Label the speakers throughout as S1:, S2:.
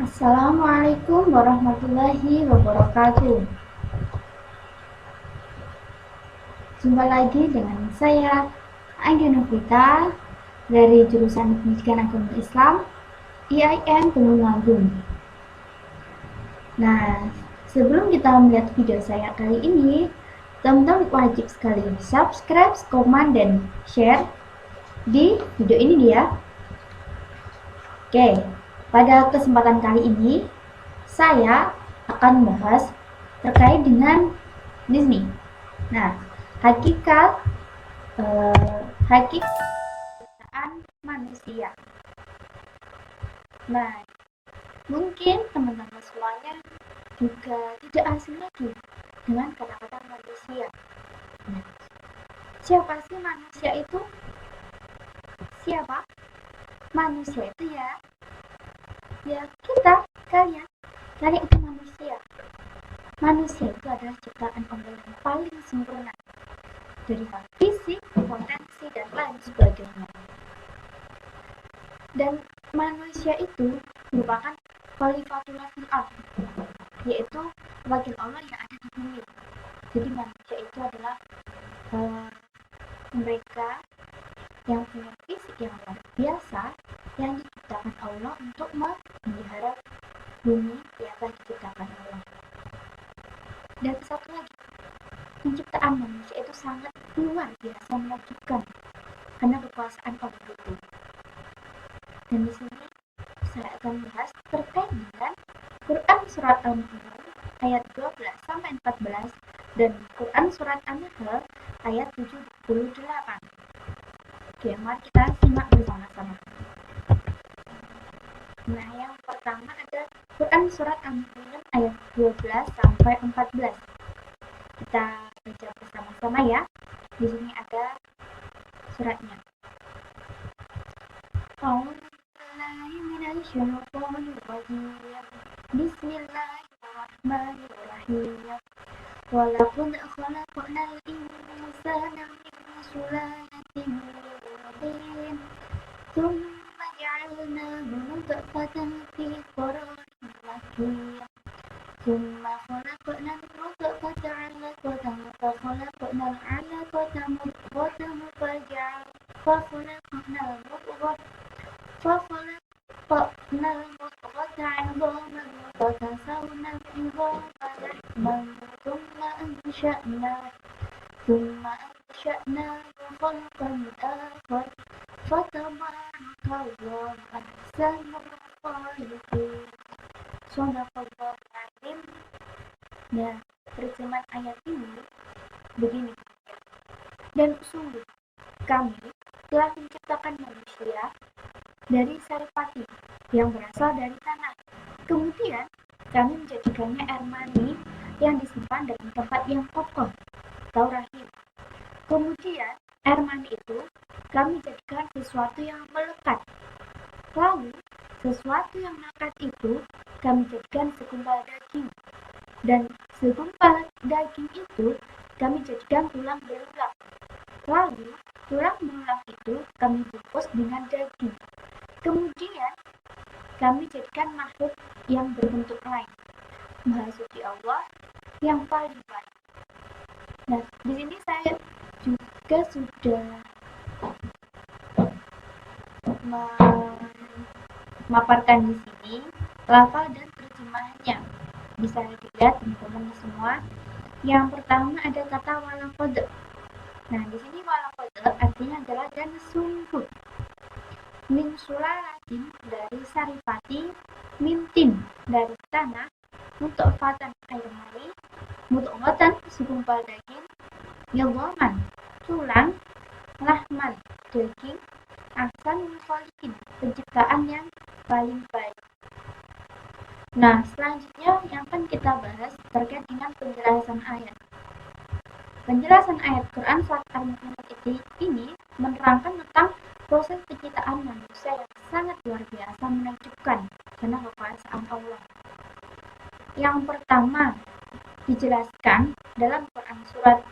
S1: Assalamualaikum warahmatullahi wabarakatuh. Jumpa lagi dengan saya, Angga Novita, dari jurusan Pendidikan Agama Islam, IAIN Tulungagung. Nah, sebelum kita melihat video saya kali ini, teman-teman wajib sekali subscribe, komen, dan share di video ini ya. Oke, pada kesempatan kali ini, saya akan bahas terkait dengan Disney. Nah, hakikat ciptaan manusia. Nah, mungkin teman-teman semuanya juga tidak asing lagi dengan kata-kata manusia. Nah, siapa sih manusia itu? Siapa? Manusia itu ya kita, kalian itu manusia. Manusia itu adalah ciptaan Allah yang paling sempurna dari fisik, potensi, dan lain sebagainya. Dan manusia itu merupakan khalifatullah fil ardh, yaitu wakil Allah yang ada di bumi. Jadi manusia itu adalah mereka yang punya fisik yang luar biasa, yang diciptakan Allah untuk memelihara bumi yang telah diciptakan Allah. Dan satu lagi, penciptaan manusia itu sangat luar biasa menakjubkan karena kekuasaan Allah itu. Dan di sini saya akan bahas terkait dengan Quran surat Al-Mulk ayat 12 sampai 14 dan Quran surat An-Nahl ayat 78. Oke, mari kita simak bersama-sama. Nah, yang pertama ada Quran surat An-Nahl ayat 12 sampai 14. Kita baca bersama-sama ya. Di sini ada suratnya. Bismillahirrahmanirrahim. Walaqad khalaqnal insana min sulalatin min tin, thumma ja'alnahu nutfatan fi qararin makin, thumma khalaqnal nutfata 'alaqatan fa khalaqnal 'alaqata mudghatan fa khalaqnal mudghata عظاما فكسونا العظام لحما ثم أنشأناه خلقا آخر فتبارك الله أحسن الخالقين. Shadaqallahul Azim. Nah, terjemahan ayat ini begini. Dan sungguh kami telah menciptakan manusia dari saripati yang berasal dari tanah. Kemudian kami menjadikannya air mani yang disimpan dalam tempat yang kokoh atau rahim. Kemudian air mani itu kami jadikan sesuatu yang melekat. Lalu sesuatu yang melekat itu kami jadikan segumpal daging. Dan segumpal daging itu kami jadikan tulang belulang. Lalu tulang belulang itu kami bungkus dengan daging. Kemudian kami jadikan makhluk yang berbentuk lain. Maha suci Allah yang paling baik. Nah, di sini saya juga sudah memaparkan di sini lafal dan terjemahannya. Bisa dilihat teman-teman semua. Yang pertama ada kata walaqad. Nah, di sini walaqad artinya adalah dan sungguh. Min sulalatin dari saripati, min tin dari tanah, nutfatan air mani, mudghatan segumpal daging, idhaman tulang, lahman daging, ahsanul khaliqin penciptaan yang paling baik. Nah, selanjutnya yang akan kita bahas terkait dengan penjelasan ayat. Penjelasan ayat Quran surat Al-Mulk ini menerangkan tentang proses penciptaan manusia yang sangat luar biasa menakjubkan karena kekuasaan Allah. Yang pertama dijelaskan dalam Quran surat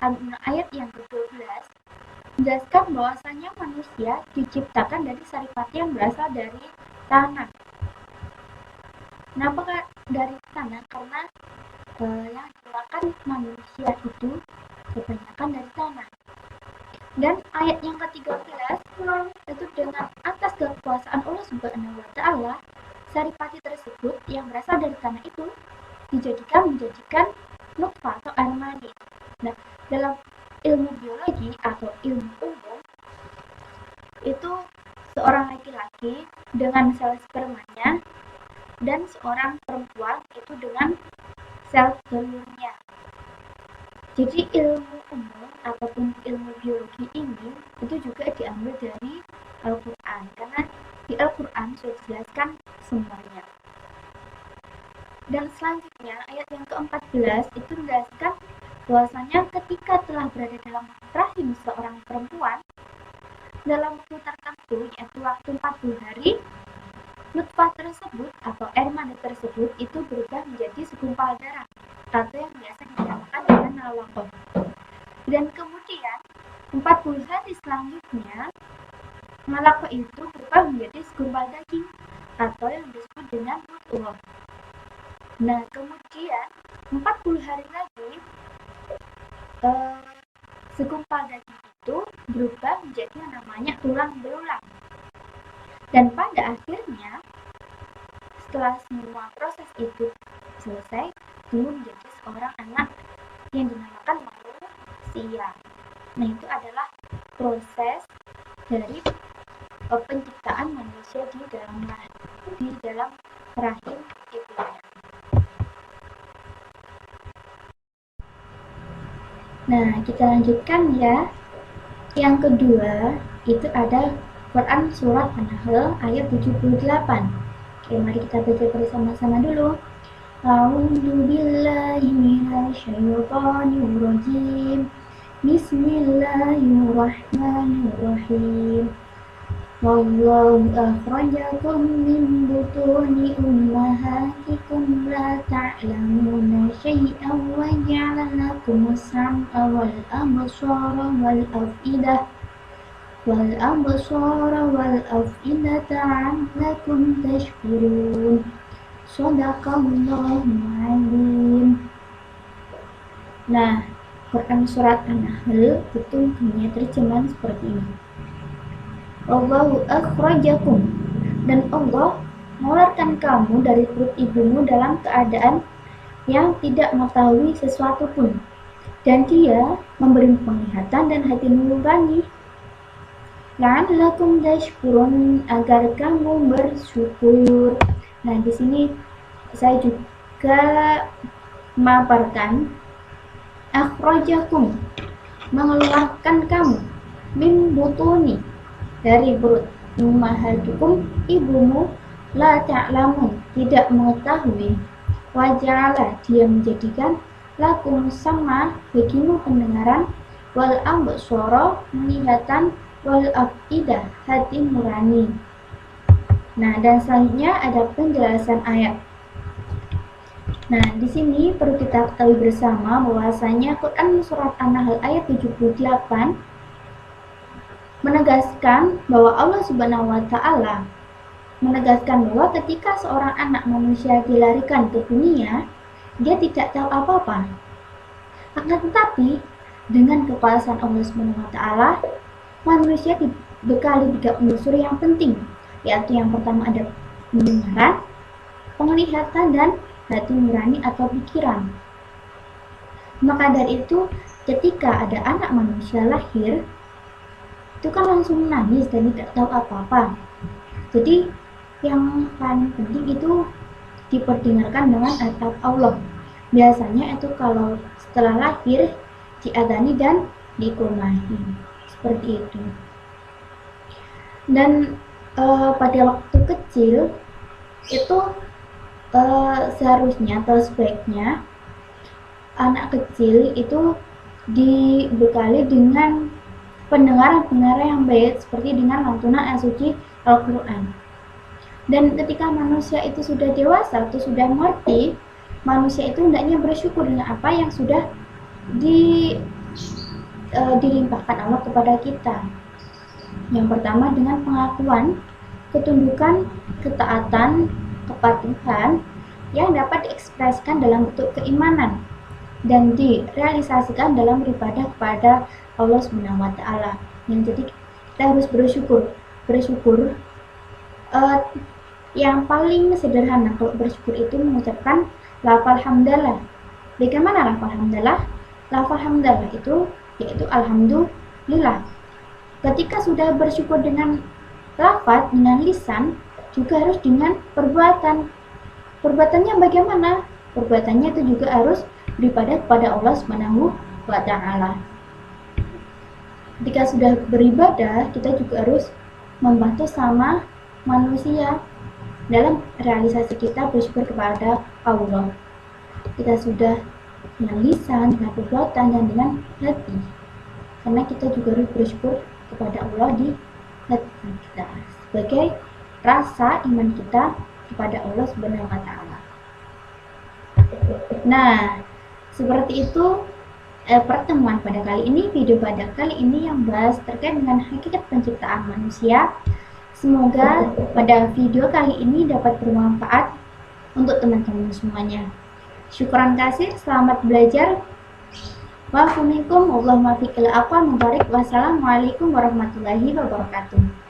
S1: Al-Mulk ayat yang ke-12 menjelaskan bahwasanya manusia diciptakan dari saripati yang berasal dari tanah. Kenapa dari tanah? Karena yang digunakan manusia itu kebanyakan dari tanah. Dan ayat yang ke-13 itu dengan atas kekuasaan Allah Subhanahu wa taala, saripati tersebut yang berasal dari tanah itu menjadikan nutfah atau air mani. Nah, dalam ilmu biologi atau ilmu umum itu seorang laki-laki dengan sel spermanya dan seorang perempuan itu dengan sel telurnya. Jadi ilmu umum ataupun ilmu biologi ini itu juga diambil dari Al-Quran, karena di Al-Quran sudah dijelaskan sumbernya. Dan selanjutnya ayat yang ke-14 itu menjelaskan bahwasanya ketika telah berada dalam rahim seorang perempuan dalam waktu tertentu, yaitu waktu 40 hari, nutfah tersebut atau air mani tersebut itu berubah menjadi segumpal darah atau yang biasa dinamakan dengan al-waqah. Dan kemudian 40 hari selanjutnya malako itu berubah menjadi segumpal daging atau yang disebut dengan mudghah. Nah, kemudian 40 hari lagi segumpal daging itu berubah menjadi yang namanya tulang belulang. Dan pada akhirnya setelah semua proses itu selesai, tumbuh menjadi seorang anak yang dinamakan manusia. Nah, itu adalah proses dari penciptaan manusia di dalam rahim ibunya. Nah, kita lanjutkan ya. Yang kedua, itu ada Quran surat An-Nahl ayat 78. Oke, mari kita baca bersama-sama dulu. A'udzu billahi minasyaitonir rajim. Bismillahirrahmanirrahim. Wallahu akhrajakum min butuni ummahatikum la ta'lamuna syai'an wa ja'ala lakumus sam'a wal absara wal af'idata 'allakum tashkurun. Shadaqallahul 'azim. Nah, Quran surat An-Nahl itu punya terjemahan seperti ini. Allahu akhrajakum, dan Allah mengeluarkan kamu dari perut ibumu dalam keadaan yang tidak mengetahui sesuatu pun, dan Dia memberi penglihatan dan hati nurani. La'allakum tashkurun, agar kamu bersyukur. Nah, di sini saya juga memaparkan akhrajakum, mengeluarkan kamu, min butuni, dari perut ummahatukum, ibumu, la ta'lamun, tidak mengetahui, wa ja'ala, Dia menjadikan, lakum sama, bagimu pendengaran, wal absara, penglihatan, wal afidah, hati nurani. Nah, dan selanjutnya ada penjelasan ayat. Nah, di sini perlu kita ketahui bersama bahwasanya Quran surat An-Nahl ayat 78 menegaskan bahwa Allah Subhanahu wa taala menegaskan bahwa ketika seorang anak manusia dilarikan ke dunia, dia tidak tahu apa-apa. Akan tetapi, dengan kekuasaan Allah Subhanahu wa taala, manusia dibekali 3 unsur yang penting, yaitu yang pertama ada pendengaran, penglihatan, dan hati nurani atau pikiran. Maka dari itu, ketika ada anak manusia lahir, itu kan langsung menangis dan tidak tahu apa-apa. Jadi yang paling penting itu diperdengarkan dengan atap Allah. Biasanya itu kalau setelah lahir diadani dan diikomahi, seperti itu. Dan pada waktu kecil itu seharusnya atau sebaiknya anak kecil itu dibekali dengan pendengaran yang baik, seperti dengan lantunan ayat suci Al-Quran. Dan ketika manusia itu sudah dewasa atau sudah mengerti, manusia itu hendaknya bersyukur dengan apa yang sudah dilimpahkan Allah kepada kita. Yang pertama dengan pengakuan, ketundukan, ketaatan, kepatuhan, yang dapat diekspresikan dalam bentuk keimanan dan direalisasikan dalam beribadah kepada Allah Subhanahu wa taala. Yang jadi kita harus bersyukur. Yang paling sederhana kalau bersyukur itu mengucapkan lafal hamdalah. Bagaimana lafal hamdalah? Lafal hamdalah itu yaitu alhamdulillah. Ketika sudah bersyukur dengan lafaz, dengan lisan, juga harus dengan perbuatan. Perbuatannya bagaimana? Perbuatannya itu juga harus beribadah kepada Allah Subhanahu wa taala. Ketika sudah beribadah, kita juga harus membantu sama manusia dalam realisasi kita bersyukur kepada Allah. Kita sudah dengan lisan, dengan perbuatan, dan dengan hati. Karena kita juga harus bersyukur kepada Allah di hati kita sebagai rasa iman kita kepada Allah Subhanahu wa taala. Nah, seperti itu pertemuan pada kali ini, video pada kali ini yang bahas terkait dengan hakikat penciptaan manusia. Semoga pada video kali ini dapat bermanfaat untuk teman-teman semuanya. Syukran kasih, selamat belajar. Wassalamualaikum warahmatullahi wabarakatuh.